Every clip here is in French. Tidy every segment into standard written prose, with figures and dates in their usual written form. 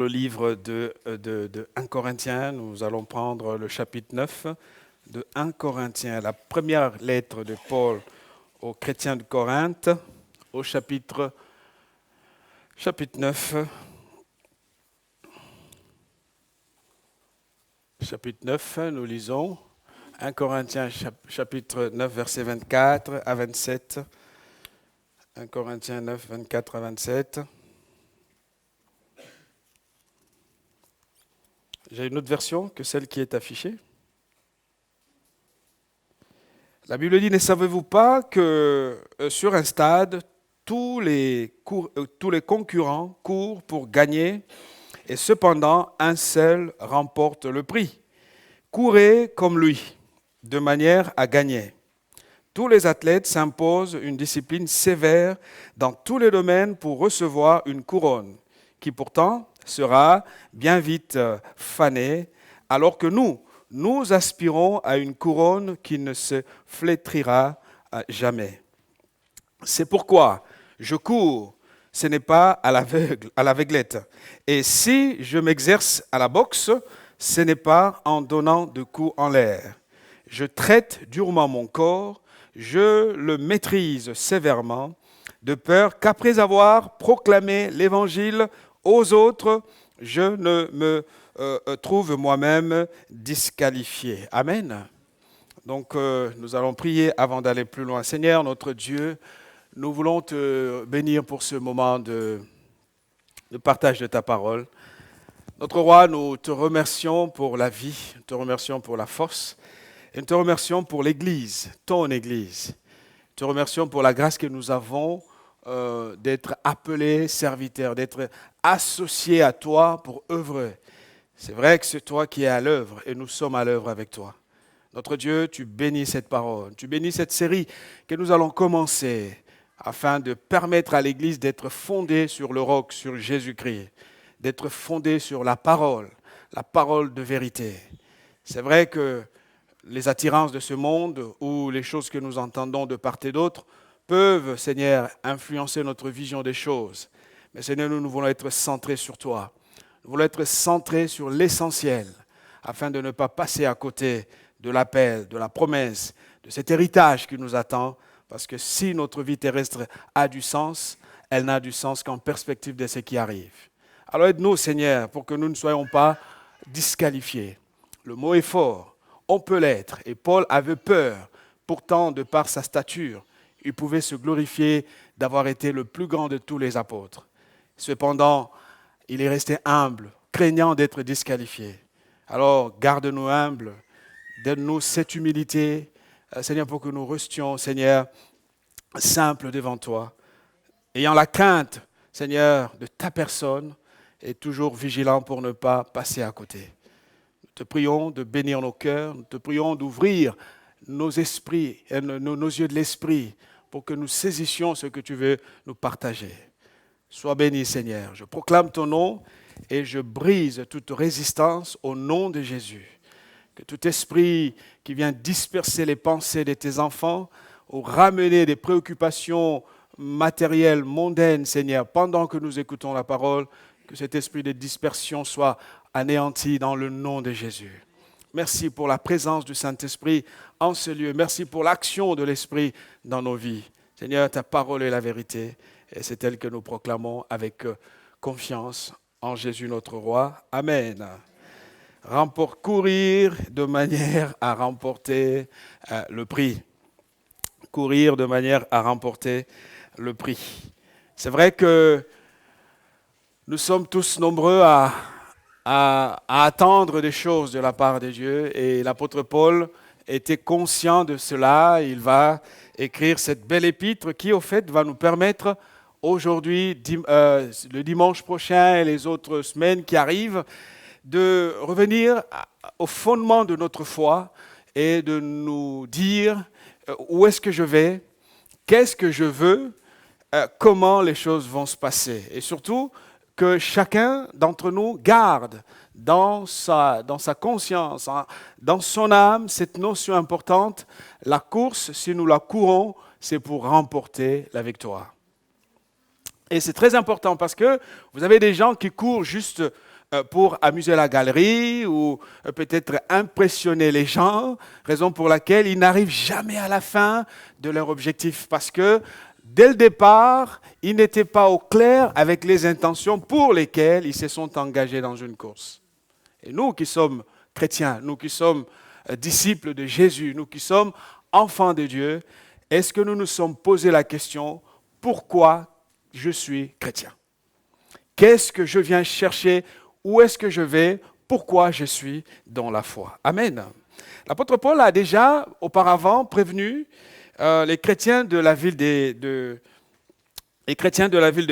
Le livre de 1 Corinthiens, nous allons prendre le chapitre 9 de 1 Corinthiens, la première lettre de Paul aux chrétiens de Corinthe, au chapitre 9. Chapitre 9, nous lisons 1 Corinthiens chapitre 9, versets 24 à 27. 1 Corinthiens 9, 24 à 27. J'ai une autre version que celle qui est affichée. La Bible dit, ne savez-vous pas que sur un stade, tous les concurrents courent pour gagner et cependant un seul remporte le prix. Courez comme lui, de manière à gagner. Tous les athlètes s'imposent une discipline sévère dans tous les domaines pour recevoir une couronne, qui pourtant sera bien vite fanée, alors que nous aspirons à une couronne qui ne se flétrira jamais. C'est pourquoi je cours, ce n'est pas à l'aveuglette. Et si je m'exerce à la boxe, ce n'est pas en donnant de coups en l'air. Je traite durement mon corps, je le maîtrise sévèrement, de peur qu'après avoir proclamé l'Évangile aux autres, je ne me trouve moi-même disqualifié. Amen. Donc nous allons prier avant d'aller plus loin. Seigneur, notre Dieu, nous voulons te bénir pour ce moment de partage de ta parole. Notre roi, nous te remercions pour la vie, nous te remercions pour la force, et nous te remercions pour l'Église, ton Église. Nous te remercions pour la grâce que nous avons d'être appelés serviteurs, d'être associés à toi pour œuvrer. C'est vrai que c'est toi qui es à l'œuvre et nous sommes à l'œuvre avec toi. Notre Dieu, tu bénis cette parole, tu bénis cette série que nous allons commencer afin de permettre à l'Église d'être fondée sur le roc, sur Jésus-Christ, d'être fondée sur la parole de vérité. C'est vrai que les attirances de ce monde ou les choses que nous entendons de part et d'autre peuvent, Seigneur, influencer notre vision des choses. Mais Seigneur, nous voulons être centrés sur toi. Nous voulons être centrés sur l'essentiel afin de ne pas passer à côté de l'appel, de la promesse, de cet héritage qui nous attend. Parce que si notre vie terrestre a du sens, elle n'a du sens qu'en perspective de ce qui arrive. Alors aide-nous, Seigneur, pour que nous ne soyons pas disqualifiés. Le mot est fort, on peut l'être. Et Paul avait peur, pourtant, de par sa stature, il pouvait se glorifier d'avoir été le plus grand de tous les apôtres. Cependant, il est resté humble, craignant d'être disqualifié. Alors, garde-nous humbles, donne-nous cette humilité, Seigneur, pour que nous restions, Seigneur, simples devant toi, ayant la crainte, Seigneur, de ta personne et toujours vigilants pour ne pas passer à côté. Nous te prions de bénir nos cœurs, nous te prions d'ouvrir nos esprits, nos yeux de l'esprit, pour que nous saisissions ce que tu veux nous partager. Sois béni, Seigneur. Je proclame ton nom et je brise toute résistance au nom de Jésus. Que tout esprit qui vient disperser les pensées de tes enfants ou ramener des préoccupations matérielles, mondaines, Seigneur, pendant que nous écoutons la parole, que cet esprit de dispersion soit anéanti dans le nom de Jésus. Merci pour la présence du Saint-Esprit en ce lieu. Merci pour l'action de l'Esprit dans nos vies. Seigneur, ta parole est la vérité et c'est elle que nous proclamons avec confiance en Jésus notre Roi. Amen. Courir de manière à remporter le prix. Courir de manière à remporter le prix. C'est vrai que nous sommes tous nombreux à attendre des choses de la part de Dieu. Et l'apôtre Paul était conscient de cela. Il va écrire cette belle épître qui, au fait, va nous permettre aujourd'hui, le dimanche prochain et les autres semaines qui arrivent, de revenir au fondement de notre foi et de nous dire où est-ce que je vais, qu'est-ce que je veux, comment les choses vont se passer. Et surtout, que chacun d'entre nous garde dans sa conscience, dans son âme, cette notion importante, la course, si nous la courons, c'est pour remporter la victoire. Et c'est très important parce que vous avez des gens qui courent juste pour amuser la galerie ou peut-être impressionner les gens, raison pour laquelle ils n'arrivent jamais à la fin de leur objectif parce que dès le départ, ils n'étaient pas au clair avec les intentions pour lesquelles ils se sont engagés dans une course. Et nous qui sommes chrétiens, nous qui sommes disciples de Jésus, nous qui sommes enfants de Dieu, est-ce que nous nous sommes posé la question, pourquoi je suis chrétien? Qu'est-ce que je viens chercher? Où est-ce que je vais? Pourquoi je suis dans la foi? Amen. L'apôtre Paul a déjà auparavant prévenu les chrétiens de la ville de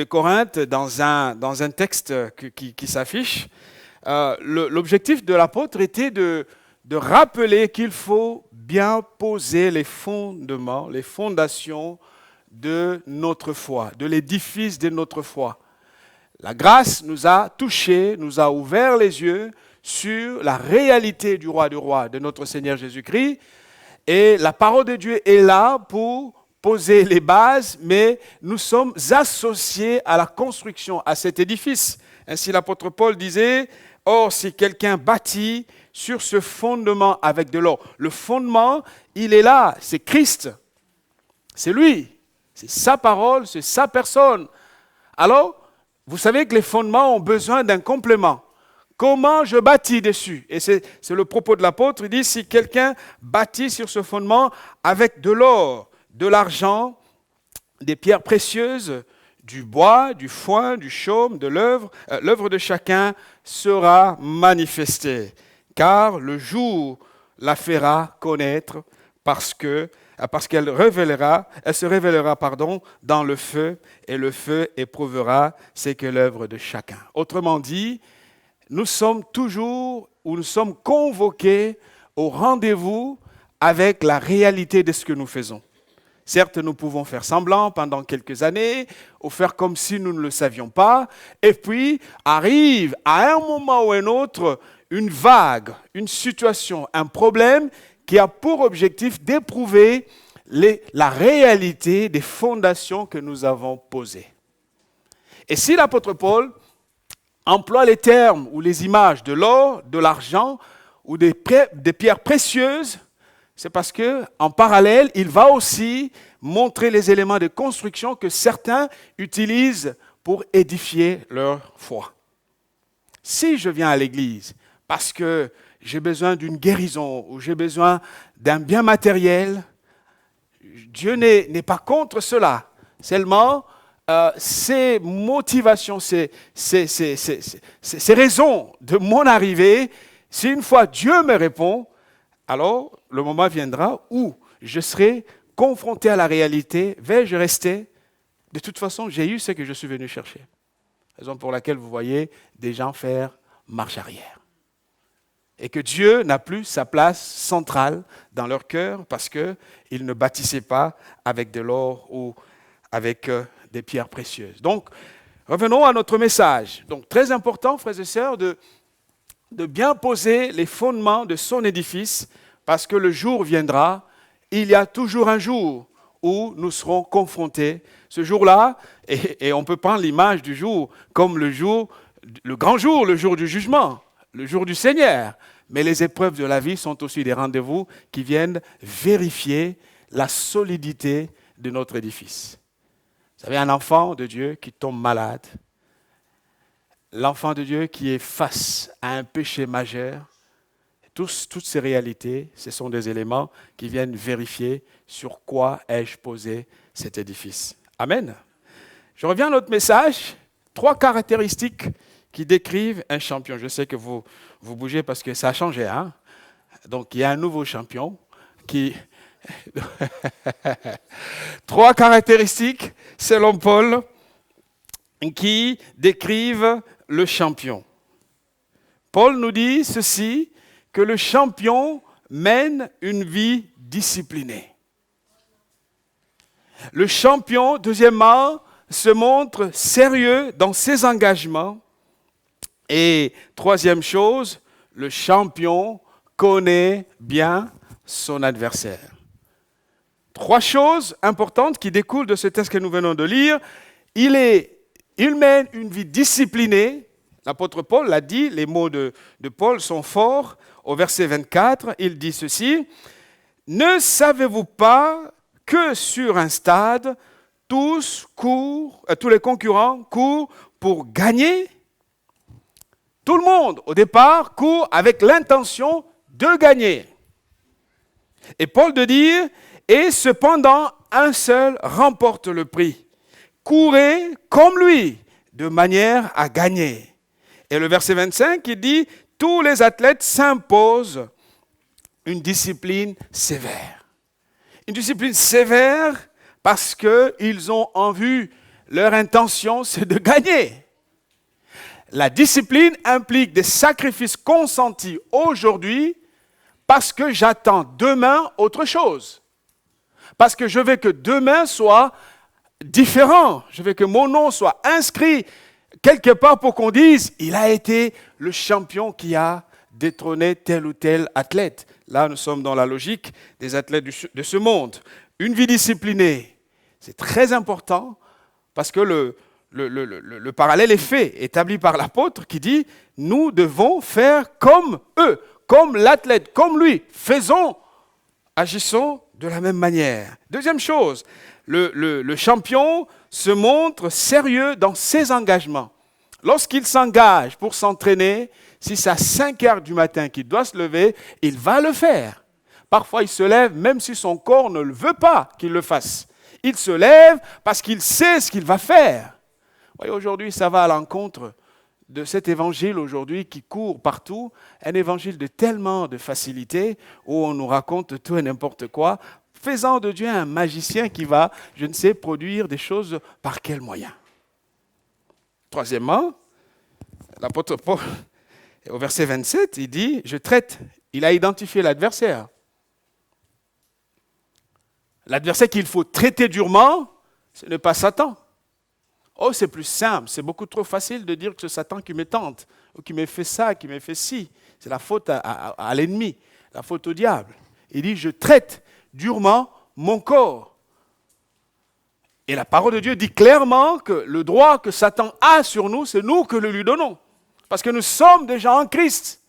Corinthe dans un texte qui s'affiche. L'objectif de l'apôtre était de rappeler qu'il faut bien poser les fondements, les fondations de notre foi, de l'édifice de notre foi. La grâce nous a touchés, nous a ouvert les yeux sur la réalité du roi des rois, de notre Seigneur Jésus-Christ. Et la parole de Dieu est là pour poser les bases, mais nous sommes associés à la construction, à cet édifice. Ainsi l'apôtre Paul disait, « Or, si quelqu'un bâtit sur ce fondement avec de l'or, le fondement, il est là, c'est Christ, c'est lui, c'est sa parole, c'est sa personne. » Alors, vous savez que les fondements ont besoin d'un complément. Comment je bâtis dessus? Et c'est le propos de l'apôtre. Il dit, si quelqu'un bâtit sur ce fondement avec de l'or, de l'argent, des pierres précieuses, du bois, du foin, du chaume, de l'œuvre de chacun sera manifestée. Car le jour la fera connaître parce qu'elle se révélera dans le feu, et le feu éprouvera ce que l'œuvre de chacun. Autrement dit, nous sommes convoqués au rendez-vous avec la réalité de ce que nous faisons. Certes, nous pouvons faire semblant pendant quelques années, ou faire comme si nous ne le savions pas, et puis arrive à un moment ou un autre une vague, une situation, un problème qui a pour objectif d'éprouver la réalité des fondations que nous avons posées. Et si l'apôtre Paul emploie les termes ou les images de l'or, de l'argent ou des pierres précieuses, c'est parce qu'en parallèle, il va aussi montrer les éléments de construction que certains utilisent pour édifier leur foi. Si je viens à l'église parce que j'ai besoin d'une guérison ou j'ai besoin d'un bien matériel, Dieu n'est pas contre cela. Seulement, ces motivations, ces raisons de mon arrivée, si une fois Dieu me répond, alors le moment viendra où je serai confronté à la réalité. Vais-je rester? De toute façon, j'ai eu ce que je suis venu chercher. Raison pour laquelle vous voyez des gens faire marche arrière. Et que Dieu n'a plus sa place centrale dans leur cœur parce qu'ils ne bâtissaient pas avec de l'or ou avec des pierres précieuses. Donc, revenons à notre message. Donc, très important, frères et sœurs, de bien poser les fondements de son édifice parce que le jour viendra, il y a toujours un jour où nous serons confrontés. Ce jour-là, et on peut prendre l'image du jour comme le grand jour, le jour du jugement, le jour du Seigneur. Mais les épreuves de la vie sont aussi des rendez-vous qui viennent vérifier la solidité de notre édifice. Vous savez, un enfant de Dieu qui tombe malade, l'enfant de Dieu qui est face à un péché majeur, toutes ces réalités, ce sont des éléments qui viennent vérifier sur quoi ai-je posé cet édifice. Amen. Je reviens à notre message. 3 caractéristiques qui décrivent un champion. Je sais que vous bougez parce que ça a changé. Hein? Donc, il y a un nouveau champion qui... 3 caractéristiques, selon Paul, qui décrivent le champion. Paul nous dit ceci, que le champion mène une vie disciplinée. Le champion, deuxièmement, se montre sérieux dans ses engagements. Et troisième chose, le champion connaît bien son adversaire. 3 choses importantes qui découlent de ce texte que nous venons de lire. Il mène une vie disciplinée, L'apôtre Paul l'a dit, les mots de Paul sont forts. Au verset 24, il dit ceci, « Ne savez-vous pas que sur un stade, tous les concurrents courent pour gagner ?» Tout le monde, au départ, court avec l'intention de gagner. Et Paul de dire, « Et cependant, un seul remporte le prix. Courez comme lui, de manière à gagner. » Et le verset 25, il dit, « Tous les athlètes s'imposent une discipline sévère. » Une discipline sévère parce qu'ils ont en vue, leur intention, c'est de gagner. La discipline implique des sacrifices consentis aujourd'hui parce que j'attends demain autre chose. Parce que je veux que demain soit différent. Je veux que mon nom soit inscrit quelque part pour qu'on dise « il a été le champion qui a détrôné tel ou tel athlète ». Là, nous sommes dans la logique des athlètes de ce monde. Une vie disciplinée, c'est très important parce que le parallèle est fait, établi par l'apôtre qui dit « nous devons faire comme eux, comme l'athlète, comme lui. Faisons, agissons de la même manière. » Deuxième chose, le champion se montre sérieux dans ses engagements. Lorsqu'il s'engage pour s'entraîner, si c'est à 5 heures du matin qu'il doit se lever, il va le faire. Parfois, il se lève même si son corps ne le veut pas qu'il le fasse. Il se lève parce qu'il sait ce qu'il va faire. Vous voyez, aujourd'hui, ça va à l'encontre de cet évangile aujourd'hui qui court partout, un évangile de tellement de facilité où on nous raconte tout et n'importe quoi, faisant de Dieu un magicien qui va, je ne sais, produire des choses par quel moyen. Troisièmement, l'apôtre Paul, au verset 27, il dit, je traite, il a identifié l'adversaire. L'adversaire qu'il faut traiter durement, ce n'est pas Satan. Oh, c'est plus simple, c'est beaucoup trop facile de dire que c'est Satan qui me tente, ou qui me fait ça, qui me fait ci. C'est la faute à l'ennemi, la faute au diable. Il dit, je traite durement mon corps. Et la parole de Dieu dit clairement que le droit que Satan a sur nous, c'est nous que nous lui donnons. Parce que nous sommes déjà en Christ.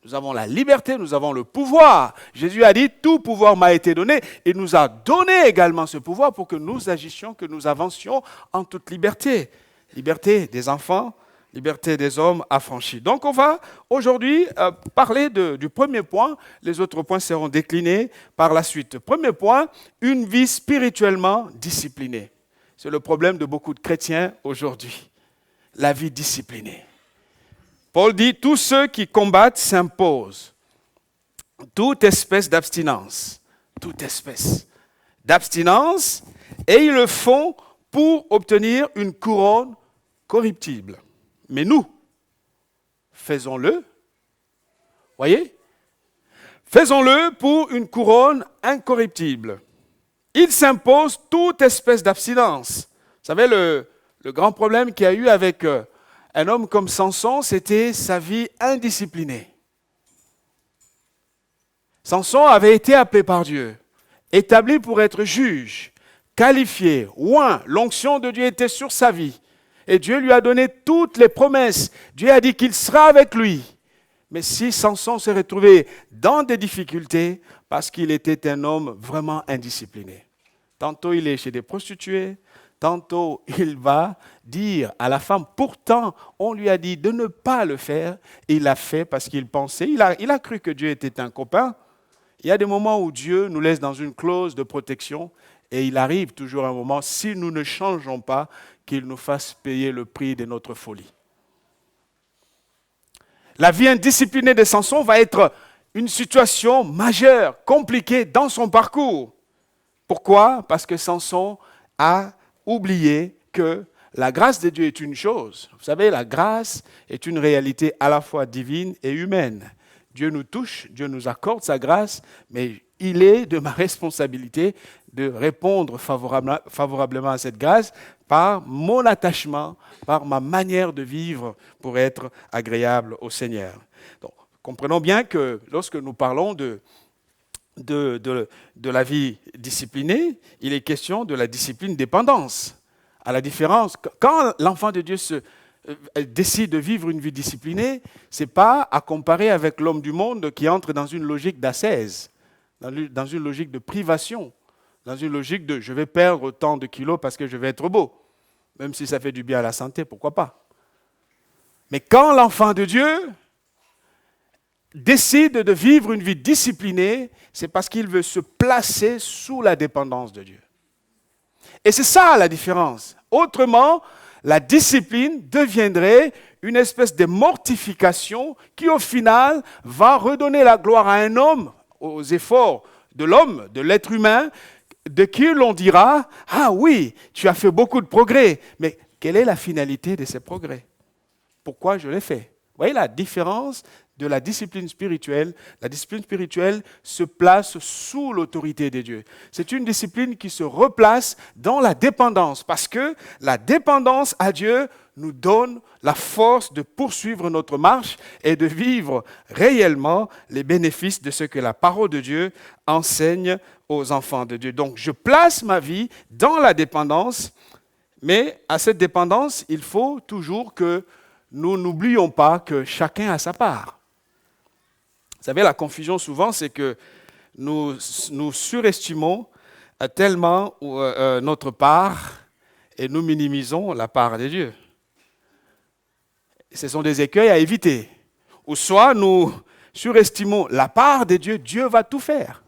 Nous avons la liberté, nous avons le pouvoir. Jésus a dit, tout pouvoir m'a été donné et nous a donné également ce pouvoir pour que nous agissions, que nous avancions en toute liberté. Liberté des enfants, liberté des hommes affranchis. Donc on va aujourd'hui parler du premier point. Les autres points seront déclinés par la suite. Premier point, une vie spirituellement disciplinée. C'est le problème de beaucoup de chrétiens aujourd'hui. La vie disciplinée. Paul dit, tous ceux qui combattent s'imposent toute espèce d'abstinence, et ils le font pour obtenir une couronne corruptible. Mais nous, faisons-le, voyez, faisons-le pour une couronne incorruptible. Ils s'imposent toute espèce d'abstinence. Vous savez, le grand problème qu'il y a eu avec un homme comme Samson, c'était sa vie indisciplinée. Samson avait été appelé par Dieu, établi pour être juge, qualifié, oint, l'onction de Dieu était sur sa vie. Et Dieu lui a donné toutes les promesses. Dieu a dit qu'il sera avec lui. Mais si Samson s'est retrouvé dans des difficultés, parce qu'il était un homme vraiment indiscipliné. Tantôt il est chez des prostituées, tantôt il va dire à la femme, pourtant on lui a dit de ne pas le faire, et il l'a fait parce qu'il pensait, il a cru que Dieu était un copain. Il y a des moments où Dieu nous laisse dans une clause de protection, et il arrive toujours un moment, si nous ne changeons pas, qu'il nous fasse payer le prix de notre folie. La vie indisciplinée de Samson va être une situation majeure, compliquée dans son parcours. Pourquoi? Parce que Samson a oublié que la grâce de Dieu est une chose. Vous savez, la grâce est une réalité à la fois divine et humaine. Dieu nous touche, Dieu nous accorde sa grâce, mais il est de ma responsabilité de répondre favorablement à cette grâce par mon attachement, par ma manière de vivre pour être agréable au Seigneur. Donc, comprenons bien que lorsque nous parlons de la vie disciplinée, il est question de la discipline dépendance. À la différence, quand l'enfant de Dieu décide de vivre une vie disciplinée, ce n'est pas à comparer avec l'homme du monde qui entre dans une logique d'ascèse, dans une logique de privation, dans une logique de je vais perdre tant de kilos parce que je vais être beau. Même si ça fait du bien à la santé, pourquoi pas. Mais quand l'enfant de Dieu décide de vivre une vie disciplinée, c'est parce qu'il veut se placer sous la dépendance de Dieu. Et c'est ça la différence. Autrement, la discipline deviendrait une espèce de mortification qui, au final, va redonner la gloire à un homme, aux efforts de l'homme, de l'être humain, de qui l'on dira « Ah oui, tu as fait beaucoup de progrès, mais quelle est la finalité de ces progrès? Pourquoi je l'ai fait ?» Vous voyez la différence de la discipline spirituelle. La discipline spirituelle se place sous l'autorité de Dieu. C'est une discipline qui se replace dans la dépendance, parce que la dépendance à Dieu nous donne la force de poursuivre notre marche et de vivre réellement les bénéfices de ce que la parole de Dieu enseigne aux enfants de Dieu. Donc, je place ma vie dans la dépendance, mais à cette dépendance, il faut toujours que nous n'oublions pas que chacun a sa part. Vous savez, la confusion souvent, c'est que nous surestimons tellement notre part et nous minimisons la part de Dieu. Ce sont des écueils à éviter. Ou soit nous surestimons la part de Dieu, Dieu va tout faire.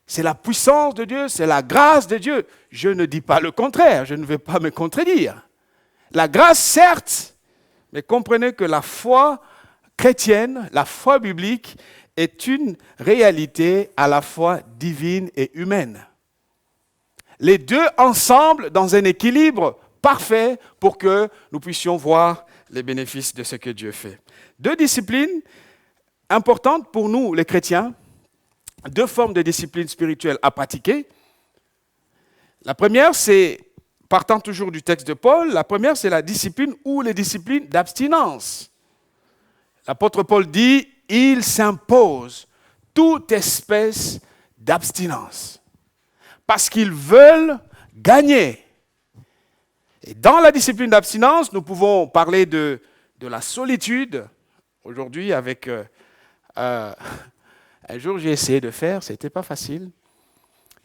C'est la puissance de Dieu, c'est la grâce de Dieu. Je ne dis pas le contraire, je ne vais pas me contredire. La grâce, certes, mais comprenez que la foi chrétienne, la foi biblique, est une réalité à la fois divine et humaine. Les deux ensemble dans un équilibre parfait pour que nous puissions voir les bénéfices de ce que Dieu fait. Deux disciplines importantes pour nous, les chrétiens, deux formes de discipline spirituelle à pratiquer. La première, c'est, partant toujours du texte de Paul, la première, c'est la discipline ou les disciplines d'abstinence. L'apôtre Paul dit, il s'impose toute espèce d'abstinence parce qu'ils veulent gagner. Et dans la discipline d'abstinence, nous pouvons parler de la solitude. Aujourd'hui, avec un jour, j'ai essayé de faire, ce n'était pas facile.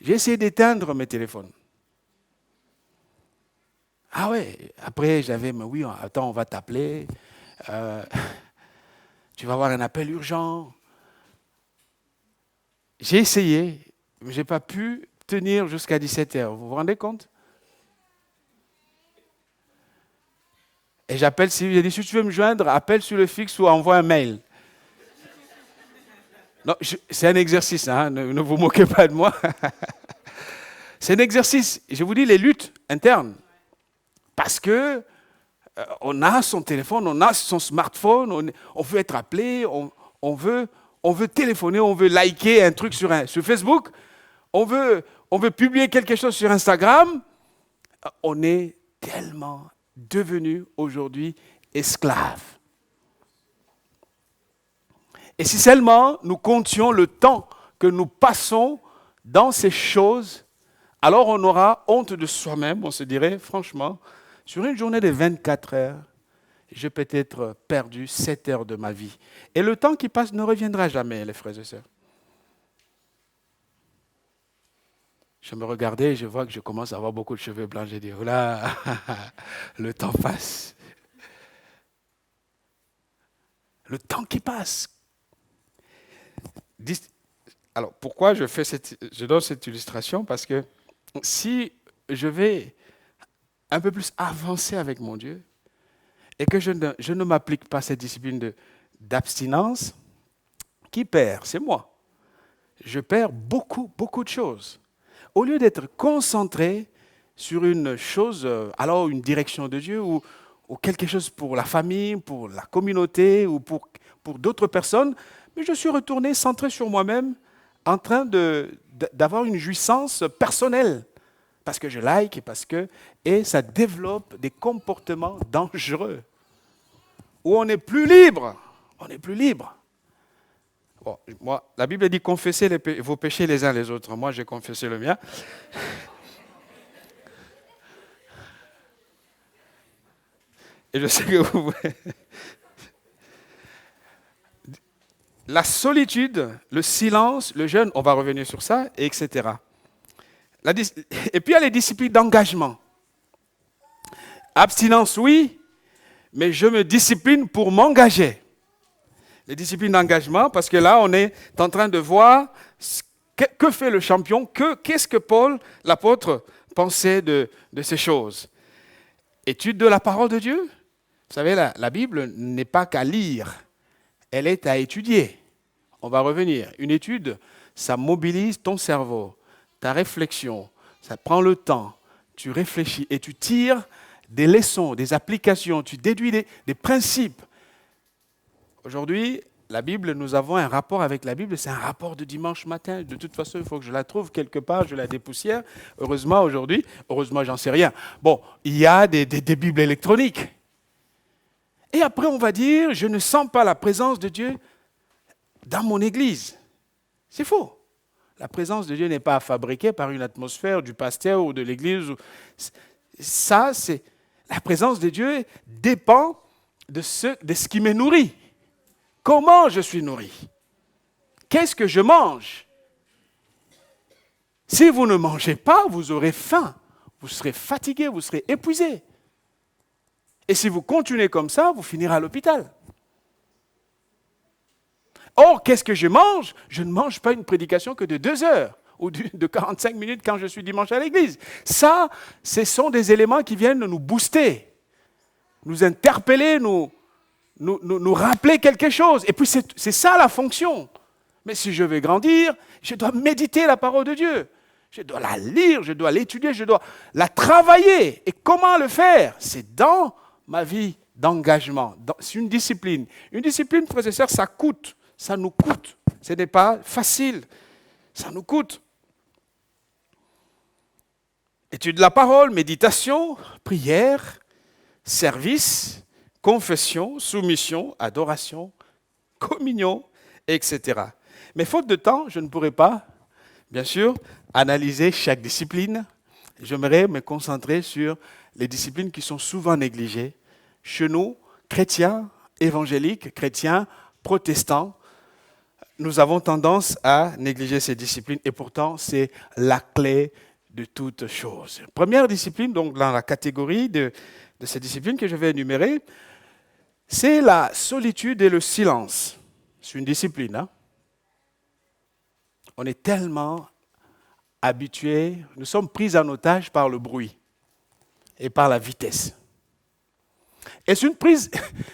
J'ai essayé d'éteindre mes téléphones. Ah ouais, après j'avais, mais oui, attends, on va t'appeler. Tu vas avoir un appel urgent. J'ai essayé, mais je n'ai pas pu tenir jusqu'à 17h. Vous vous rendez compte? Et j'appelle, j'ai dit, si tu veux me joindre, appelle sur le fixe ou envoie un mail. Non, c'est un exercice, hein, ne vous moquez pas de moi. C'est un exercice. Je vous dis, les luttes internes. Parce que on a son téléphone, on a son smartphone, on veut être appelé, on veut téléphoner, on veut liker un truc sur Facebook, on veut publier quelque chose sur Instagram. On est tellement devenus aujourd'hui esclaves. Et si seulement nous comptions le temps que nous passons dans ces choses, alors on aura honte de soi-même, on se dirait franchement, sur une journée de 24 heures, j'ai peut-être perdu 7 heures de ma vie. Et le temps qui passe ne reviendra jamais, les frères et sœurs. Je me regardais et je vois que je commence à avoir beaucoup de cheveux blancs. J'ai dit, oh là, le temps passe. Le temps qui passe. Alors, pourquoi je donne cette illustration? Parce que si je vais un peu plus avancer avec mon Dieu et que je ne m'applique pas cette discipline d'abstinence, qui perd? C'est moi. Je perds beaucoup, beaucoup de choses. Au lieu d'être concentré sur une chose, alors une direction de Dieu ou quelque chose pour la famille, pour la communauté ou pour d'autres personnes, mais je suis retourné centré sur moi-même en train d'avoir une jouissance personnelle. Parce que je like, et ça développe des comportements dangereux. Où on n'est plus libre. On n'est plus libre. Bon, moi, la Bible dit confessez vos péchés les uns les autres. Moi, j'ai confessé le mien. Et je sais que vous... La solitude, le silence, le jeûne, on va revenir sur ça, etc. Et puis il y a les disciplines d'engagement. Abstinence, oui, mais je me discipline pour m'engager. Les disciplines d'engagement, parce que là, on est en train de voir que fait le champion, qu'est-ce que Paul, l'apôtre, pensait de ces choses. Étude de la parole de Dieu. Vous savez, la Bible n'est pas qu'à lire, elle est à étudier. On va revenir. Une étude, ça mobilise ton cerveau, ta réflexion, ça prend le temps, tu réfléchis et tu tires des leçons, des applications, tu déduis des principes. Aujourd'hui, la Bible, nous avons un rapport avec la Bible, c'est un rapport de dimanche matin. De toute façon, il faut que je la trouve quelque part, je la dépoussière. Heureusement, aujourd'hui, j'en sais rien. Bon, il y a des Bibles électroniques. Et après, on va dire, je ne sens pas la présence de Dieu dans mon église. C'est faux. La présence de Dieu n'est pas fabriquée par une atmosphère du pasteur ou de l'église. Ça, c'est... La présence de Dieu dépend de ce qui me nourrit. Comment je suis nourri? Qu'est-ce que je mange? Si vous ne mangez pas, vous aurez faim. Vous serez fatigué, vous serez épuisé. Et si vous continuez comme ça, vous finirez à l'hôpital. Or, qu'est-ce que je mange? Je ne mange pas une prédication que de 2 heures ou de 45 minutes quand je suis dimanche à l'église. Ça, ce sont des éléments qui viennent nous booster, nous interpeller, nous rappeler quelque chose. Et puis, c'est ça la fonction. Mais si je veux grandir, je dois méditer la parole de Dieu. Je dois la lire, je dois l'étudier, je dois la travailler. Et comment le faire? C'est dans ma vie d'engagement. C'est une discipline. Une discipline, frères et sœurs, ça coûte. Ça nous coûte. Ce n'est pas facile. Ça nous coûte. Étude de la parole, méditation, prière, service, confession, soumission, adoration, communion, etc. Mais faute de temps, je ne pourrai pas, bien sûr, analyser chaque discipline. J'aimerais me concentrer sur les disciplines qui sont souvent négligées. Chez nous, chrétiens, évangéliques, chrétiens, protestants, nous avons tendance à négliger ces disciplines et pourtant c'est la clé de toute chose. Première discipline, donc dans la catégorie de ces disciplines que je vais énumérer, c'est la solitude et le silence. C'est une discipline. Hein? On est tellement habitués, nous sommes pris en otage par le bruit et par la vitesse. Et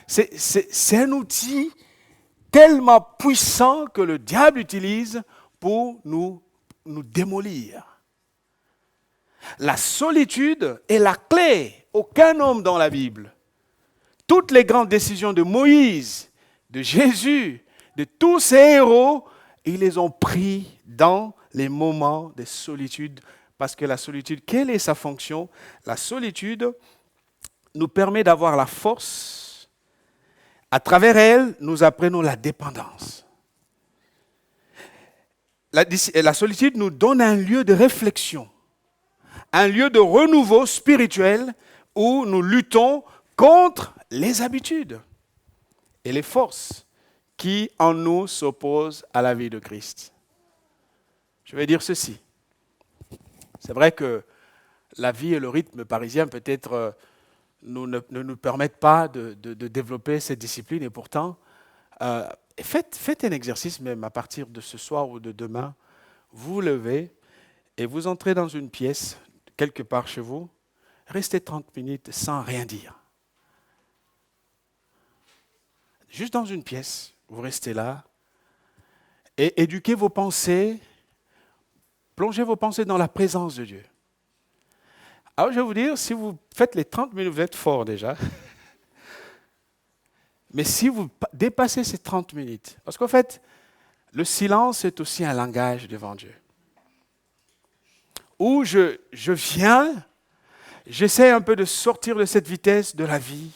c'est un outil tellement puissant que le diable utilise pour nous démolir. La solitude est la clé. Aucun homme dans la Bible, toutes les grandes décisions de Moïse, de Jésus, de tous ces héros, ils les ont pris dans les moments de solitude. Parce que la solitude, quelle est sa fonction? La solitude nous permet d'avoir la force. À travers elle, nous apprenons la dépendance. La solitude nous donne un lieu de réflexion, un lieu de renouveau spirituel où nous luttons contre les habitudes et les forces qui en nous s'opposent à la vie de Christ. Je vais dire ceci. C'est vrai que la vie et le rythme parisien peut-être ne nous permettent pas de développer cette discipline et pourtant, faites un exercice même à partir de ce soir ou de demain. Vous vous levez et vous entrez dans une pièce quelque part chez vous, restez 30 minutes sans rien dire. Juste dans une pièce, vous restez là et éduquez vos pensées, plongez vos pensées dans la présence de Dieu. Alors je vais vous dire, si vous faites les 30 minutes, vous êtes fort déjà. Mais si vous dépassez ces 30 minutes, parce qu'en fait, le silence est aussi un langage devant Dieu. Où je viens, j'essaie un peu de sortir de cette vitesse de la vie,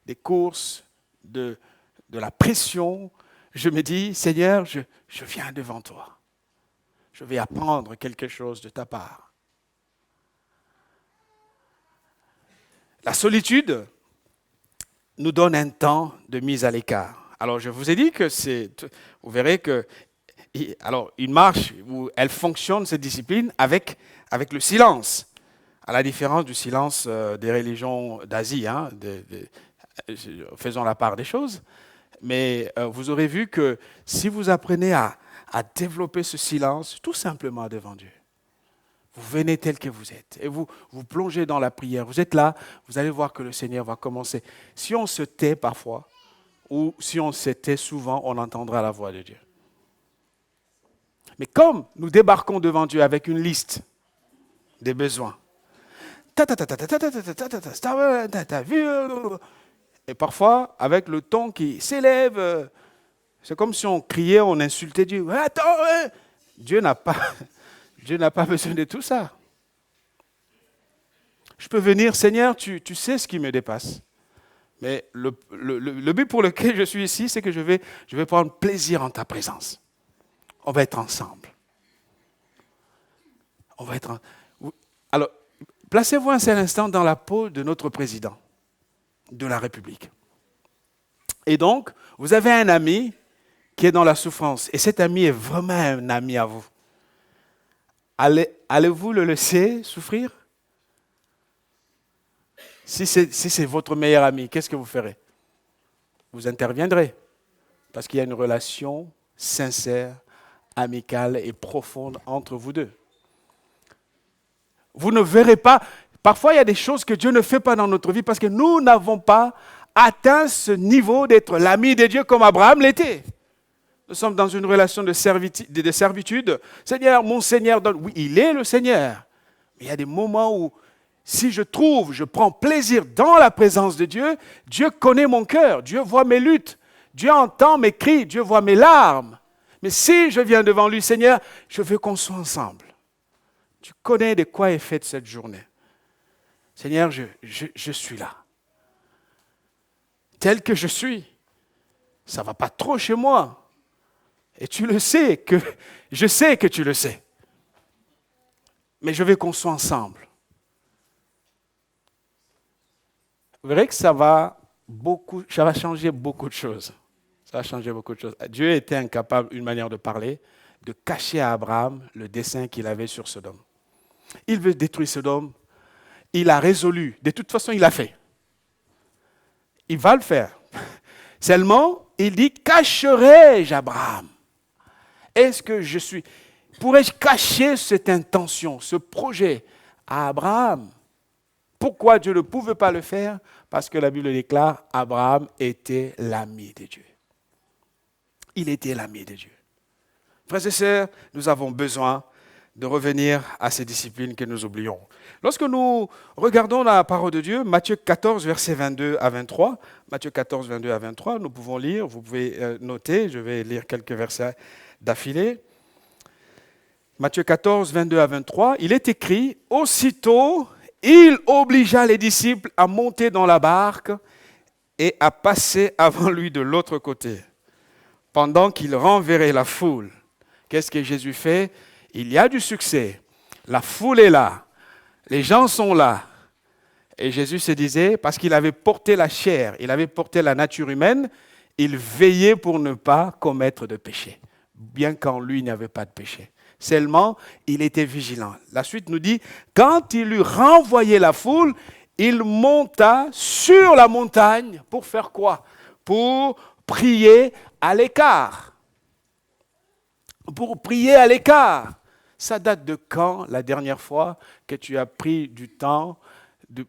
des courses, de la pression. Je me dis, Seigneur, je viens devant toi. Je vais apprendre quelque chose de ta part. La solitude nous donne un temps de mise à l'écart. Alors, je vous ai dit que vous verrez que, alors, une marche où elle fonctionne, cette discipline, avec le silence, à la différence du silence des religions d'Asie, hein, faisons la part des choses. Mais vous aurez vu que si vous apprenez à développer ce silence, tout simplement devant Dieu, vous venez tel que vous êtes et vous plongez dans la prière. Vous êtes là, vous allez voir que le Seigneur va commencer. Si on se tait parfois, ou si on se tait souvent, on entendra la voix de Dieu. Mais comme nous débarquons devant Dieu avec une liste des besoins, et parfois avec le ton qui s'élève, c'est comme si on criait, on insultait Dieu. Attends, Dieu n'a pas besoin de tout ça. Je peux venir, Seigneur, tu sais ce qui me dépasse. Mais le but pour lequel je suis ici, c'est que je vais prendre plaisir en ta présence. On va être ensemble. Alors, placez-vous un seul instant dans la peau de notre président de la République. Et donc, vous avez un ami qui est dans la souffrance. Et cet ami est vraiment un ami à vous. Allez-vous le laisser souffrir? Si c'est votre meilleur ami, qu'est-ce que vous ferez? Vous interviendrez. Parce qu'il y a une relation sincère, amicale et profonde entre vous deux. Vous ne verrez pas. Parfois, il y a des choses que Dieu ne fait pas dans notre vie parce que nous n'avons pas atteint ce niveau d'être l'ami de Dieu comme Abraham l'était. Nous sommes dans une relation de servitude. Seigneur, mon Seigneur donne. Oui, il est le Seigneur. Mais il y a des moments où, si je prends plaisir dans la présence de Dieu, Dieu connaît mon cœur, Dieu voit mes luttes, Dieu entend mes cris, Dieu voit mes larmes. Mais si je viens devant lui, Seigneur, je veux qu'on soit ensemble. Tu connais de quoi est faite cette journée. Seigneur, je suis là. Tel que je suis. Ça ne va pas trop chez moi. Et tu le sais, je sais que tu le sais. Mais je veux qu'on soit ensemble. Vous verrez que ça va changer beaucoup de choses. Ça va changer beaucoup de choses. Dieu était incapable, une manière de parler, de cacher à Abraham le dessein qu'il avait sur Sodome. Il veut détruire Sodome. Il a résolu. De toute façon, il l'a fait. Il va le faire. Seulement, il dit, cacherai-je Abraham? Est-ce que pourrais-je cacher cette intention, ce projet à Abraham? Pourquoi Dieu ne pouvait pas le faire? Parce que la Bible déclare, Abraham était l'ami de Dieu. Il était l'ami de Dieu. Frères et sœurs, nous avons besoin de revenir à ces disciplines que nous oublions. Lorsque nous regardons la parole de Dieu, Matthieu 14, versets 22 à 23, Matthieu 14, 22 à 23, nous pouvons lire, vous pouvez noter, je vais lire quelques versets d'affilée. Matthieu 14, 22 à 23, il est écrit, « Aussitôt, il obligea les disciples à monter dans la barque et à passer avant lui de l'autre côté, pendant qu'il renverrait la foule. » Qu'est-ce que Jésus fait? Il y a du succès. La foule est là. Les gens sont là. Et Jésus se disait, parce qu'il avait porté la chair, il avait porté la nature humaine, il veillait pour ne pas commettre de péché, bien qu'en lui il n'y avait pas de péché. Seulement, il était vigilant. La suite nous dit, quand il eut renvoyé la foule, il monta sur la montagne pour faire quoi? Pour prier à l'écart. Pour prier à l'écart. Ça date de quand, la dernière fois, que tu as pris du temps,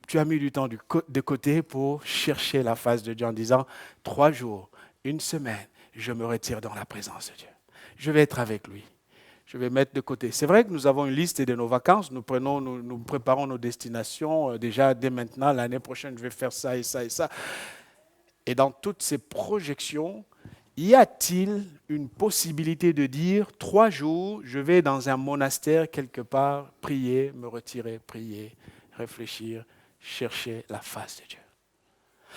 tu as mis du temps de côté pour chercher la face de Dieu en disant, 3 jours, 1 semaine, je me retire dans la présence de Dieu. Je vais être avec lui. Je vais mettre de côté. C'est vrai que nous avons une liste de nos vacances. Nous préparons nos destinations. Déjà, dès maintenant, l'année prochaine, je vais faire ça et ça et ça. Et dans toutes ces projections, y a-t-il une possibilité de dire 3 jours, je vais dans un monastère quelque part, prier, me retirer, prier, réfléchir, chercher la face de Dieu?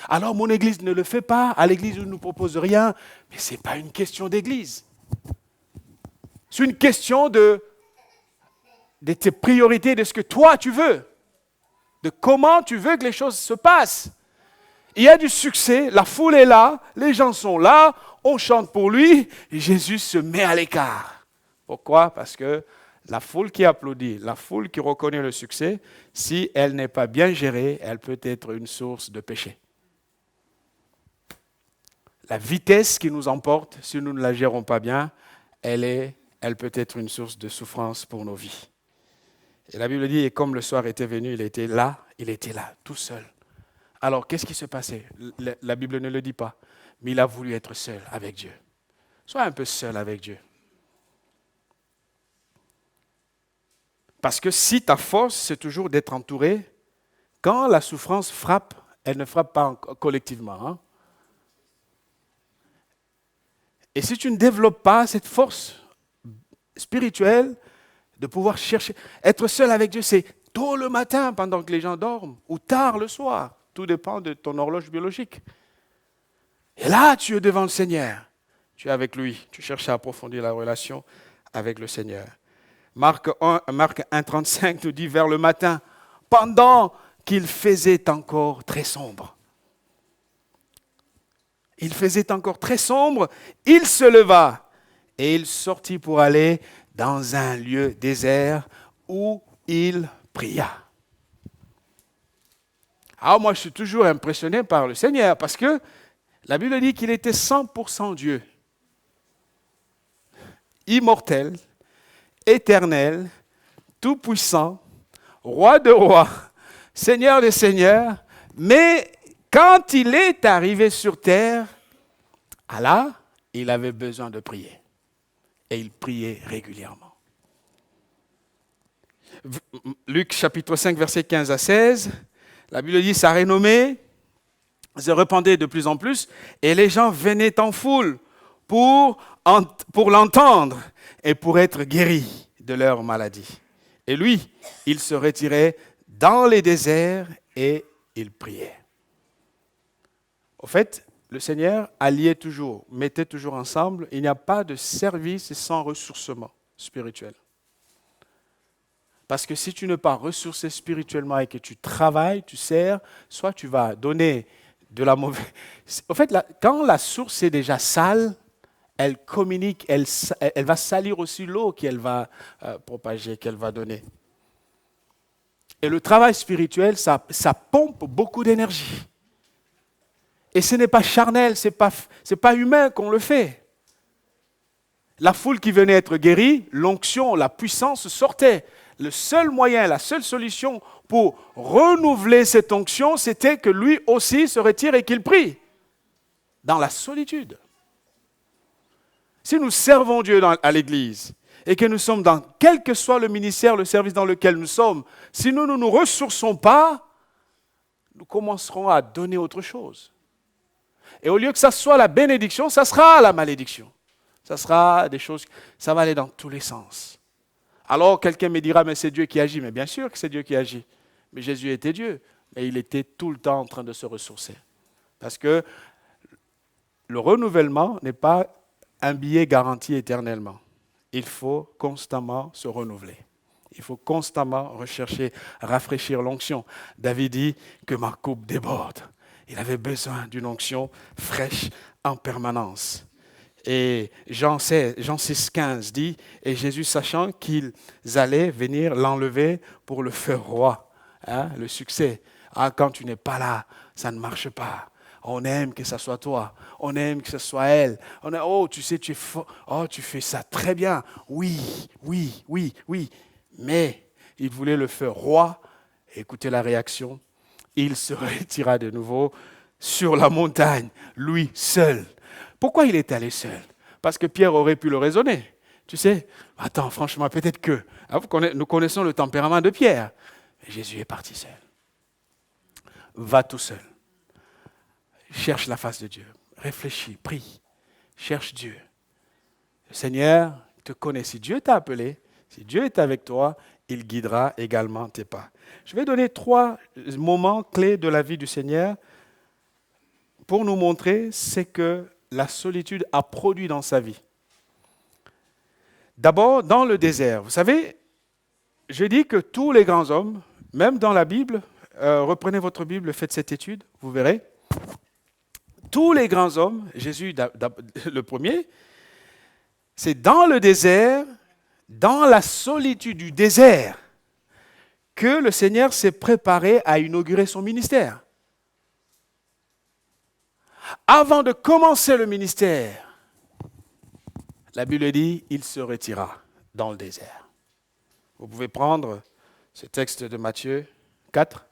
Alors mon église ne le fait pas, à l'église on ne nous propose rien, mais ce n'est pas une question d'église. C'est une question de tes priorités, de ce que toi tu veux, de comment tu veux que les choses se passent. Il y a du succès, la foule est là, les gens sont là, on chante pour lui, et Jésus se met à l'écart. Pourquoi? Parce que la foule qui applaudit, la foule qui reconnaît le succès, si elle n'est pas bien gérée, elle peut être une source de péché. La vitesse qui nous emporte, si nous ne la gérons pas bien, elle peut être une source de souffrance pour nos vies. Et la Bible dit, et comme le soir était venu, il était là, tout seul. Alors, qu'est-ce qui se passait? La Bible ne le dit pas, mais il a voulu être seul avec Dieu. Sois un peu seul avec Dieu. Parce que si ta force, c'est toujours d'être entouré, quand la souffrance frappe, elle ne frappe pas collectivement. Hein? Et si tu ne développes pas cette force spirituelle de pouvoir chercher, être seul avec Dieu, c'est tôt le matin pendant que les gens dorment ou tard le soir. Tout dépend de ton horloge biologique. Et là, tu es devant le Seigneur. Tu es avec lui. Tu cherches à approfondir la relation avec le Seigneur. Marc 1,35 nous dit vers le matin, pendant qu'il faisait encore très sombre. Il faisait encore très sombre, il se leva et il sortit pour aller dans un lieu désert où il pria. Alors moi, je suis toujours impressionné par le Seigneur parce que la Bible dit qu'il était 100% Dieu, immortel, éternel, tout-puissant, roi de rois, Seigneur des seigneurs, mais quand il est arrivé sur terre, Allah, il avait besoin de prier. Et il priait régulièrement. Luc chapitre 5, versets 15 à 16, la Bible dit, sa renommée se répandait de plus en plus, et les gens venaient en foule pour l'entendre et pour être guéris de leur maladie. Et lui, il se retirait dans les déserts et il priait. Au fait, le Seigneur alliait toujours, mettait toujours ensemble. Il n'y a pas de service sans ressourcement spirituel. Parce que si tu n'es pas ressourcé spirituellement et que tu travailles, tu sers, soit tu vas donner de la mauvaise... En fait, quand la source est déjà sale, elle communique, elle va salir aussi l'eau qu'elle va propager, qu'elle va donner. Et le travail spirituel, ça pompe beaucoup d'énergie. Et ce n'est pas charnel, ce n'est pas humain qu'on le fait. La foule qui venait être guérie, l'onction, la puissance sortait. Le seul moyen, la seule solution pour renouveler cette onction, c'était que lui aussi se retire et qu'il prie dans la solitude. Si nous servons Dieu à l'Église et que nous sommes dans quel que soit le ministère, le service dans lequel nous sommes, si nous ne nous ressourçons pas, nous commencerons à donner autre chose. Et au lieu que ça soit la bénédiction, ça sera la malédiction. Ça sera des choses, ça va aller dans tous les sens. Alors quelqu'un me dira, mais c'est Dieu qui agit. Mais bien sûr que c'est Dieu qui agit. Mais Jésus était Dieu. Mais il était tout le temps en train de se ressourcer. Parce que le renouvellement n'est pas un billet garanti éternellement. Il faut constamment se renouveler. Il faut constamment rechercher, rafraîchir l'onction. David dit que ma coupe déborde. Il avait besoin d'une onction fraîche en permanence. Et Jean 6, 15 dit, et Jésus sachant qu'ils allaient venir l'enlever pour le faire roi, hein, le succès. Ah, quand tu n'es pas là, ça ne marche pas. On aime que ce soit toi, on aime que ce soit elle. Oh, tu sais, tu es fort. Oh, tu fais ça très bien. Oui. Mais il voulait le faire roi. Écoutez la réaction. Il se retira de nouveau sur la montagne, lui seul. Pourquoi il est allé seul? Parce que Pierre aurait pu le raisonner. Tu sais, attends, franchement, peut-être que... Nous connaissons le tempérament de Pierre. Mais Jésus est parti seul. Va tout seul. Cherche la face de Dieu. Réfléchis, prie. Cherche Dieu. Le Seigneur te connaît. Si Dieu t'a appelé, si Dieu est avec toi, il guidera également tes pas. Je vais donner 3 moments clés de la vie du Seigneur pour nous montrer ce que la solitude a produit dans sa vie. D'abord, dans le désert. Vous savez, je dis que tous les grands hommes, même dans la Bible, reprenez votre Bible, faites cette étude, vous verrez. Tous les grands hommes, Jésus le premier, c'est dans le désert, dans la solitude du désert, que le Seigneur s'est préparé à inaugurer son ministère. Avant de commencer le ministère, la Bible dit, il se retira dans le désert. Vous pouvez prendre ce texte de Matthieu 4.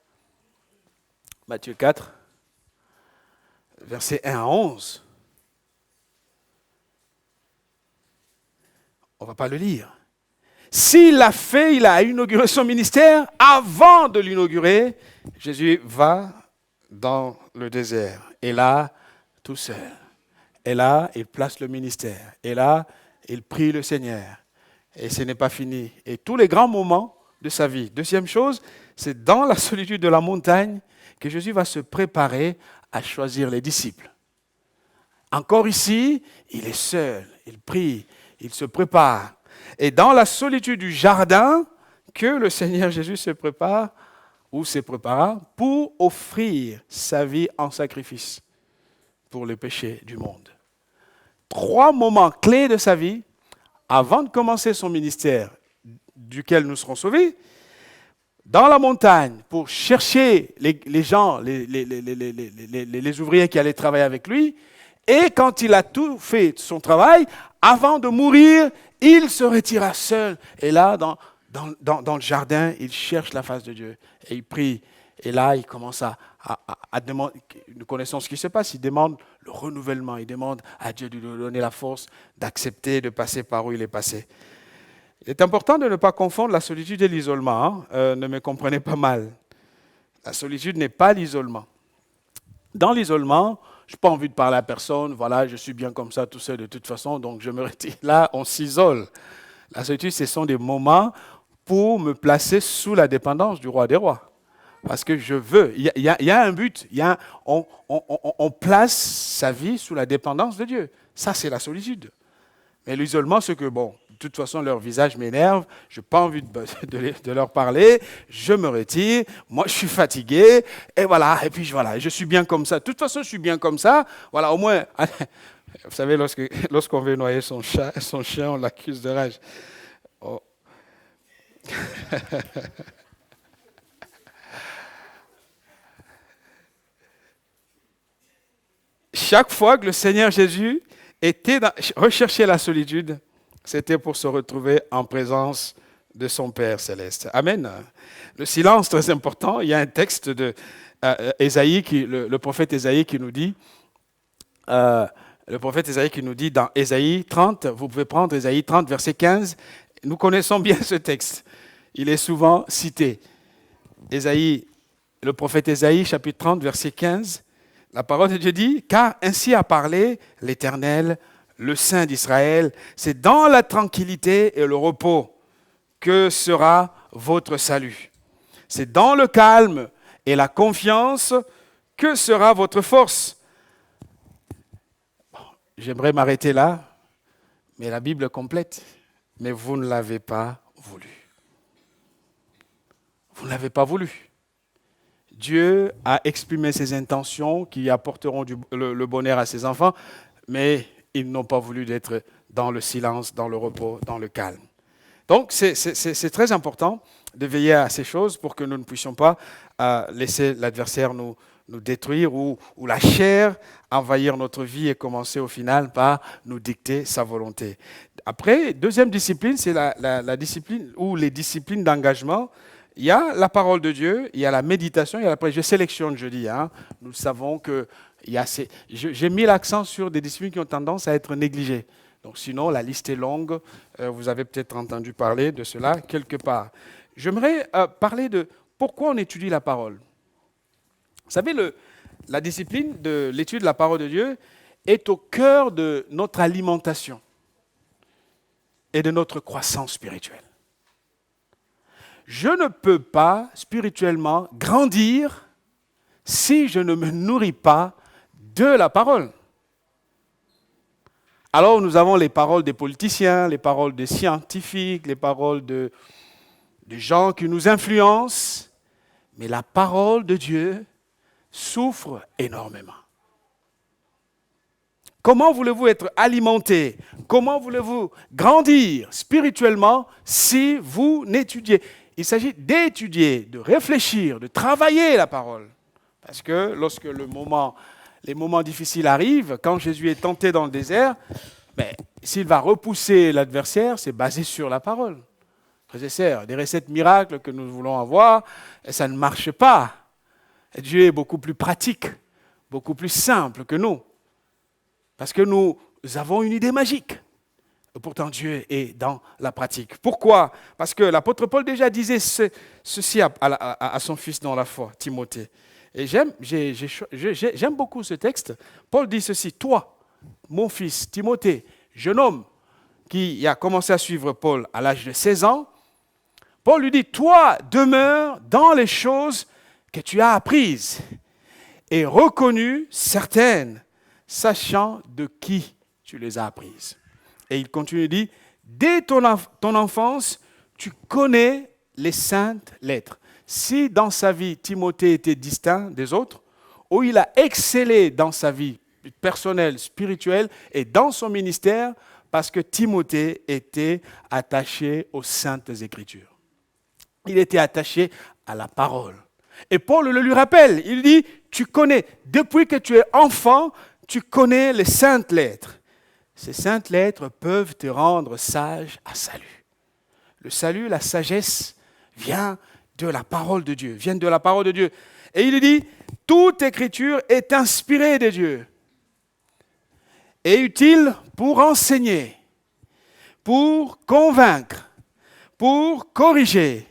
Matthieu 4, versets 1 à 11. On ne va pas le lire. S'il l'a fait, il a inauguré son ministère. Avant de l'inaugurer, Jésus va dans le désert. Et là, tout seul. Et là, il place le ministère. Et là, il prie le Seigneur. Et ce n'est pas fini. Et tous les grands moments de sa vie. Deuxième chose, c'est dans la solitude de la montagne que Jésus va se préparer à choisir les disciples. Encore ici, il est seul, il prie, il se prépare. Et dans la solitude du jardin, que le Seigneur Jésus se prépare, ou se prépara, pour offrir sa vie en sacrifice pour les péchés du monde. 3 moments clés de sa vie, avant de commencer son ministère, duquel nous serons sauvés, dans la montagne, pour chercher les gens, les ouvriers qui allaient travailler avec lui, et quand il a tout fait son travail, avant de mourir, il se retira seul. Et là, dans le jardin, il cherche la face de Dieu. Et il prie. Et là, il commence à demander, nous connaissons ce qui se passe, il demande le renouvellement, il demande à Dieu de lui donner la force d'accepter de passer par où il est passé. Il est important de ne pas confondre la solitude et l'isolement. Ne me comprenez pas mal. La solitude n'est pas l'isolement. Dans l'isolement, je n'ai pas envie de parler à personne, voilà, je suis bien comme ça, tout seul de toute façon, donc je me retire. Là, on s'isole. La solitude, ce sont des moments pour me placer sous la dépendance du roi des rois. Parce que je veux, il y a un but, on place sa vie sous la dépendance de Dieu. Ça, c'est la solitude. Mais l'isolement, c'est que, bon, de toute façon, leur visage m'énerve, je n'ai pas envie de leur parler, je me retire, moi je suis fatigué, et voilà, et puis voilà, je suis bien comme ça. De toute façon, je suis bien comme ça, voilà, au moins, vous savez, lorsqu'on veut noyer son chien, on l'accuse de rage. Oh. Chaque fois que le Seigneur Jésus recherchait la solitude, c'était pour se retrouver en présence de son Père céleste. Amen. Le silence, très important. Il y a un texte de Ésaïe, le prophète Ésaïe qui nous dit, dans Ésaïe 30, vous pouvez prendre Ésaïe 30, verset 15. Nous connaissons bien ce texte. Il est souvent cité. Le prophète Ésaïe, chapitre 30, verset 15. La parole de Dieu dit, « Car ainsi a parlé l'Éternel, le Saint d'Israël, c'est dans la tranquillité et le repos que sera votre salut. C'est dans le calme et la confiance que sera votre force. » J'aimerais m'arrêter là, mais la Bible complète. Mais vous ne l'avez pas voulu. Vous ne l'avez pas voulu. Dieu a exprimé ses intentions qui apporteront le bonheur à ses enfants, mais ils n'ont pas voulu d'être dans le silence, dans le repos, dans le calme. Donc, c'est très important de veiller à ces choses pour que nous ne puissions pas laisser l'adversaire nous détruire ou la chair envahir notre vie et commencer au final par nous dicter sa volonté. Après, deuxième discipline, c'est la discipline ou les disciplines d'engagement. Il y a la parole de Dieu, il y a la méditation, il y a la prière. Je sélectionne, je dis. Nous savons que j'ai mis l'accent sur des disciplines qui ont tendance à être négligées. Donc sinon, la liste est longue. Vous avez peut-être entendu parler de cela quelque part. J'aimerais parler de pourquoi on étudie la parole. Vous savez, la discipline de l'étude de la parole de Dieu est au cœur de notre alimentation et de notre croissance spirituelle. Je ne peux pas spirituellement grandir si je ne me nourris pas de la parole. Alors nous avons les paroles des politiciens, les paroles des scientifiques, les paroles de gens qui nous influencent, mais la parole de Dieu, souffre énormément. Comment voulez-vous être alimenté? Comment voulez-vous grandir spirituellement si vous n'étudiez? Il s'agit d'étudier, de réfléchir, de travailler la parole. Parce que lorsque les moments difficiles arrivent, quand Jésus est tenté dans le désert, s'il va repousser l'adversaire, c'est basé sur la parole. Frères et sœurs, des recettes miracles que nous voulons avoir, ça ne marche pas. Dieu est beaucoup plus pratique, beaucoup plus simple que nous. Parce que nous avons une idée magique. Pourtant, Dieu est dans la pratique. Pourquoi? Parce que l'apôtre Paul déjà disait ceci à son fils dans la foi, Timothée. Et j'aime beaucoup ce texte. Paul dit ceci: toi, mon fils Timothée, jeune homme qui a commencé à suivre Paul à l'âge de 16 ans, Paul lui dit: toi, demeure dans les choses que tu as apprises et reconnues certaines, sachant de qui tu les as apprises. Et il continue, dit: dès ton enfance, tu connais les saintes lettres. Si dans sa vie, Timothée était distinct des autres, où il a excellé dans sa vie personnelle, spirituelle et dans son ministère, parce que Timothée était attaché aux saintes Écritures. Il était attaché à la parole. Et Paul le lui rappelle, il dit: tu connais, depuis que tu es enfant, tu connais les saintes lettres. Ces saintes lettres peuvent te rendre sage à salut. Le salut, la sagesse vient de la parole de Dieu, viennent de la parole de Dieu. Et il dit: toute écriture est inspirée de Dieu et utile pour enseigner, pour convaincre, pour corriger,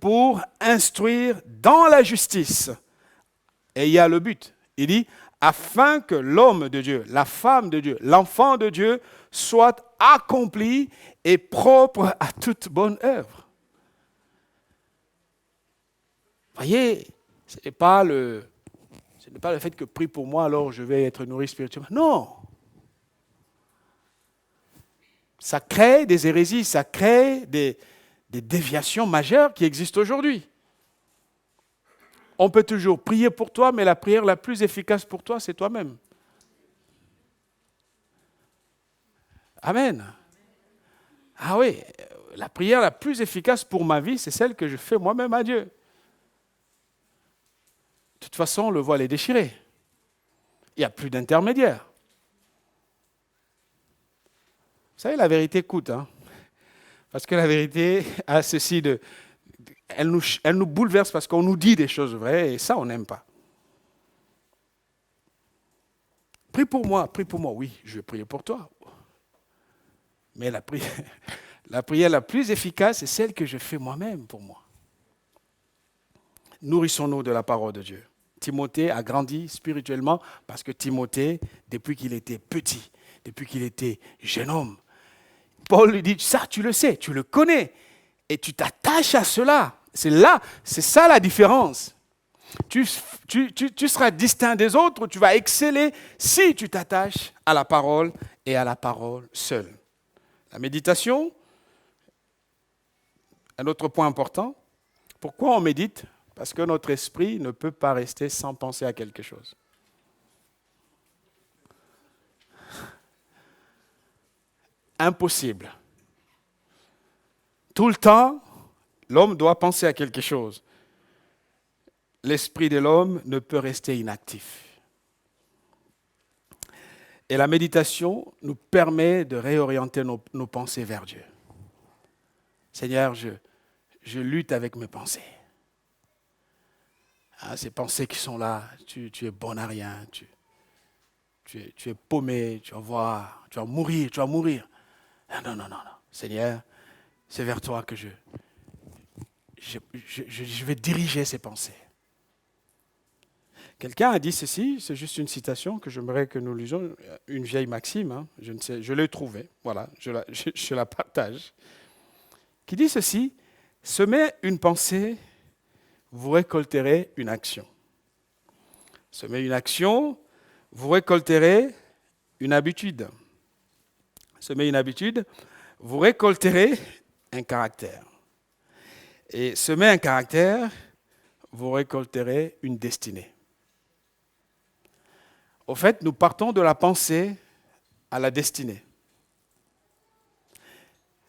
pour instruire dans la justice. Et il y a le but. Il dit: afin que l'homme de Dieu, la femme de Dieu, l'enfant de Dieu soit accompli et propre à toute bonne œuvre. Voyez, ce n'est pas le fait que prie pour moi, alors je vais être nourri spirituellement. Non. Ça crée des hérésies, ça crée des déviations majeures qui existent aujourd'hui. On peut toujours prier pour toi, mais la prière la plus efficace pour toi, c'est toi-même. Amen. Ah oui, la prière la plus efficace pour ma vie, c'est celle que je fais moi-même à Dieu. De toute façon, le voile est déchiré. Il n'y a plus d'intermédiaire. Vous savez, la vérité coûte. Parce que la vérité a ceci de... Elle nous bouleverse parce qu'on nous dit des choses vraies et ça, on n'aime pas. Prie pour moi. Oui, je vais prier pour toi. Mais la prière la plus efficace, c'est celle que je fais moi-même pour moi. Nourrissons-nous de la parole de Dieu. Timothée a grandi spirituellement parce que Timothée, depuis qu'il était petit, depuis qu'il était jeune homme, Paul lui dit: ça, tu le sais, tu le connais et tu t'attaches à cela. C'est ça la différence. Tu seras distinct des autres, tu vas exceller si tu t'attaches à la parole et à la parole seule. La méditation, un autre point important. Pourquoi on médite? Parce que notre esprit ne peut pas rester sans penser à quelque chose. Impossible. Tout le temps, l'homme doit penser à quelque chose. L'esprit de l'homme ne peut rester inactif. Et la méditation nous permet de réorienter nos pensées vers Dieu. Seigneur, je lutte avec mes pensées. Ces pensées qui sont là, tu es bon à rien, tu es paumé, tu vas mourir. Non. Seigneur, c'est vers toi que je vais diriger ces pensées. Quelqu'un a dit ceci, c'est juste une citation que j'aimerais que nous lisions, une vieille maxime, je ne sais, je l'ai trouvée, voilà, je la partage, qui dit ceci: semez une pensée, vous récolterez une action. Semez une action, vous récolterez une habitude. Semez une habitude, vous récolterez un caractère. Et semez un caractère, vous récolterez une destinée. Au fait, nous partons de la pensée à la destinée.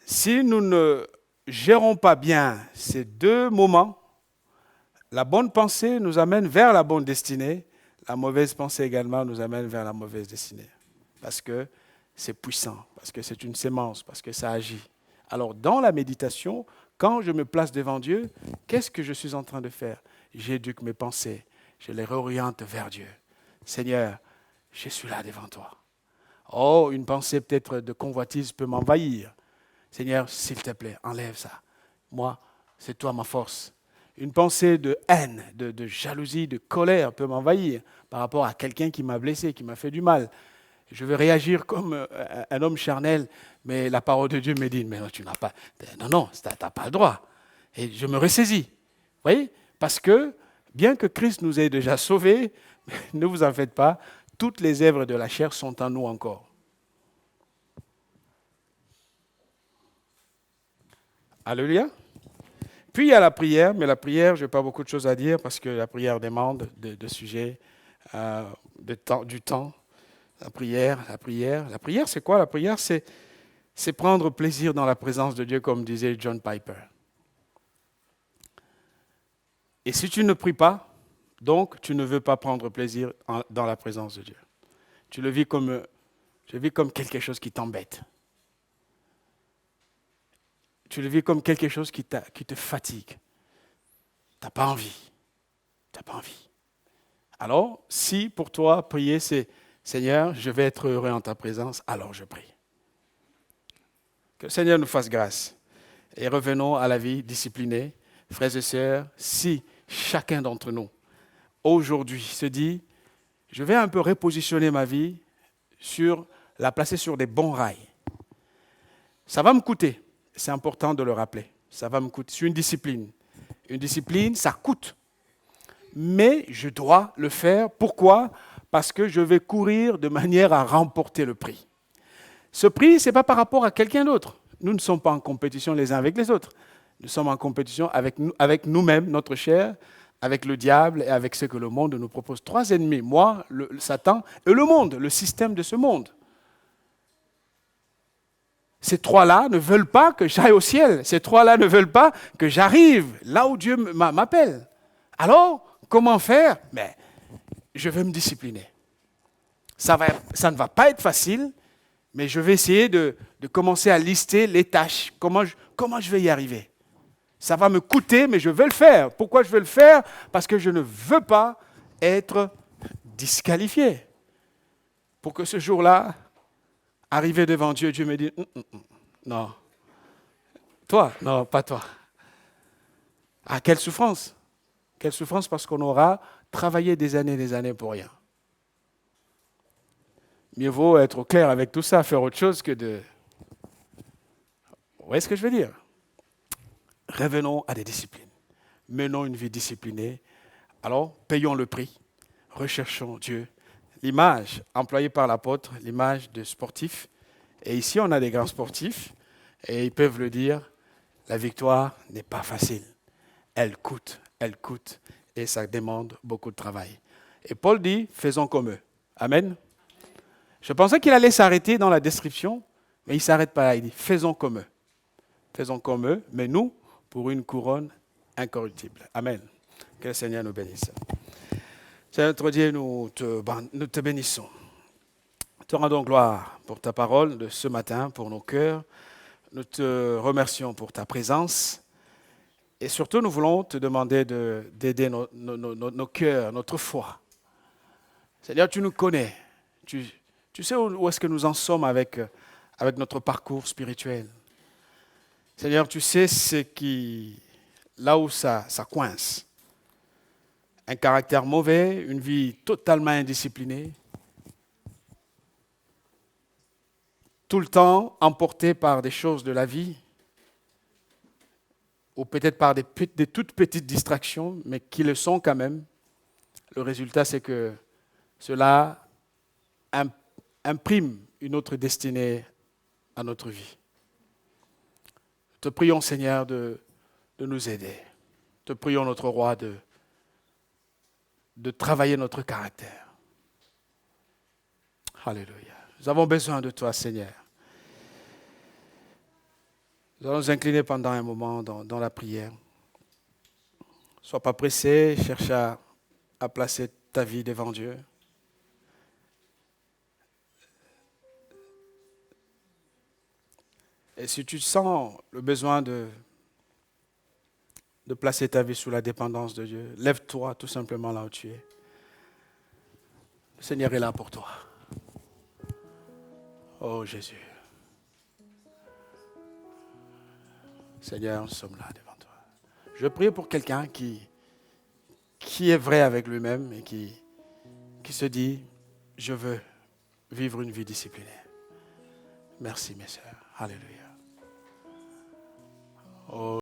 Si nous ne gérons pas bien ces deux moments, la bonne pensée nous amène vers la bonne destinée, la mauvaise pensée également nous amène vers la mauvaise destinée. Parce que c'est puissant, parce que c'est une sémence, parce que ça agit. Alors dans la méditation, quand je me place devant Dieu, qu'est-ce que je suis en train de faire? J'éduque mes pensées, je les réoriente vers Dieu. Seigneur, je suis là devant toi. Oh, une pensée peut-être de convoitise peut m'envahir. Seigneur, s'il te plaît, enlève ça. Moi, c'est toi ma force. Une pensée de haine, de jalousie, de colère peut m'envahir par rapport à quelqu'un qui m'a blessé, qui m'a fait du mal. Je vais réagir comme un homme charnel, mais la parole de Dieu me dit, mais non, tu n'as pas, non, tu n'as pas le droit. Et je me ressaisis. Vous voyez? Parce que, bien que Christ nous ait déjà sauvés, ne vous en faites pas, toutes les œuvres de la chair sont en nous encore. Alléluia. Puis il y a la prière, mais la prière, je n'ai pas beaucoup de choses à dire parce que la prière demande de sujets, du temps. La prière, c'est quoi la prière? C'est prendre plaisir dans la présence de Dieu, comme disait John Piper. Et si tu ne pries pas, donc tu ne veux pas prendre plaisir dans la présence de Dieu. Tu le vis comme quelque chose qui t'embête. Tu le vis comme quelque chose qui te fatigue. Tu n'as pas envie. Tu n'as pas envie. Alors, si pour toi, prier, c'est Seigneur, je vais être heureux en ta présence, alors je prie. Que le Seigneur nous fasse grâce. Et revenons à la vie disciplinée. Frères et sœurs, si chacun d'entre nous, aujourd'hui, se dit, je vais un peu repositionner ma vie, la placer sur des bons rails. Ça va me coûter. C'est important de le rappeler. Ça va me coûter. C'est une discipline. Une discipline, ça coûte. Mais je dois le faire. Pourquoi? Parce que je vais courir de manière à remporter le prix. Ce prix, ce n'est pas par rapport à quelqu'un d'autre. Nous ne sommes pas en compétition les uns avec les autres. Nous sommes en compétition avec nous-mêmes, notre chair, avec le diable et avec ce que le monde nous propose. 3 ennemis, moi, Satan et le monde, le système de ce monde. Ces 3-là ne veulent pas que j'aille au ciel. Ces 3-là ne veulent pas que j'arrive là où Dieu m'appelle. Alors, comment faire? Mais je vais me discipliner. Ça ne va pas être facile, mais je vais essayer de commencer à lister les tâches. Comment je vais y arriver? Ça va me coûter, mais je vais le faire. Pourquoi je vais le faire? Parce que je ne veux pas être disqualifié. Pour que ce jour-là, arrivé devant Dieu, Dieu me dit, non. Toi, non, pas toi. Ah, quelle souffrance. Quelle souffrance parce qu'on aura travaillé des années pour rien. Mieux vaut être au clair avec tout ça, faire autre chose que de... Vous voyez ce que je veux dire? Revenons à des disciplines. Menons une vie disciplinée. Alors, payons le prix. Recherchons Dieu. L'image employée par l'apôtre, l'image de sportif. Et ici, on a des grands sportifs. Et ils peuvent le dire, la victoire n'est pas facile. Elle coûte. Et ça demande beaucoup de travail. Et Paul dit, faisons comme eux. Amen. Je pensais qu'il allait s'arrêter dans la description, mais il ne s'arrête pas là. Il dit, faisons comme eux. Faisons comme eux, mais nous, pour une couronne incorruptible. Amen. Que le Seigneur nous bénisse. Seigneur notre Dieu, nous te bénissons. Nous te rendons gloire pour ta parole de ce matin, pour nos cœurs. Nous te remercions pour ta présence. Et surtout, nous voulons te demander d'aider nos cœurs, notre foi. Seigneur, tu nous connais. Tu sais où est-ce que nous en sommes avec notre parcours spirituel. Seigneur, tu sais là où ça coince. Un caractère mauvais, une vie totalement indisciplinée. Tout le temps emporté par des choses de la vie. Ou peut-être par des toutes petites distractions, mais qui le sont quand même. Le résultat, c'est que cela imprime une autre destinée à notre vie. Te prions, Seigneur, de nous aider. Te prions, notre Roi, de travailler notre caractère. Alléluia. Nous avons besoin de toi, Seigneur. Nous allons nous incliner pendant un moment dans la prière. Sois pas pressé, cherche à placer ta vie devant Dieu. Et si tu sens le besoin de placer ta vie sous la dépendance de Dieu, lève-toi tout simplement là où tu es. Le Seigneur est là pour toi. Oh Jésus. Seigneur, nous sommes là devant toi. Je prie pour quelqu'un qui est vrai avec lui-même et qui se dit, je veux vivre une vie disciplinée. Merci mes sœurs. Alléluia. Oh.